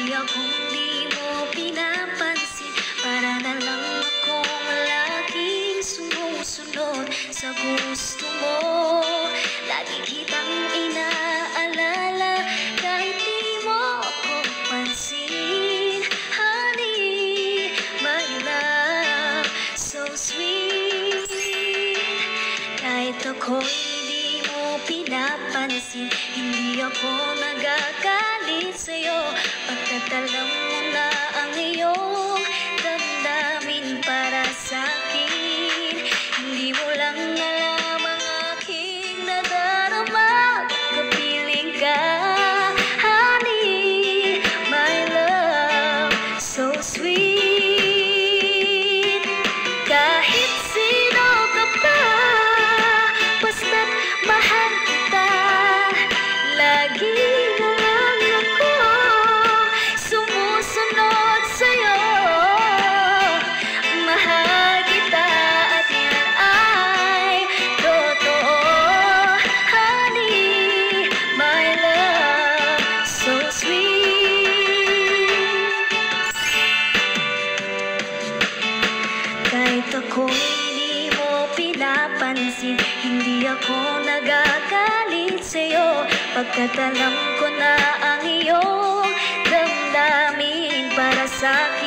Di mo pinapansin, para na lang akong laging sumusunod sa gusto mo. Lagi kitang inaalala kahit di mo ako pansin. Honey, my love, so sweet. Kahit ako'y di mo pinapansin, hindi ako nagagalit sa'yo, pagkat alam mo na ang iyong damdamin para sa'kin. Hindi mo lang alam ang aking nadarama, kapiling ka. Honey, my love, so sweet. Kahit sino ka pa, basta't mahal kita, lagi na lang ako sumusunod sa'yo. Mahal kita at yan ay totoo. Honey, my love, so sweet. Kahit ako'y di mo pinapansin, hindi ako nagagalit sa'yo, pagkat alam ko na ang iyong damdamin para sa'kin.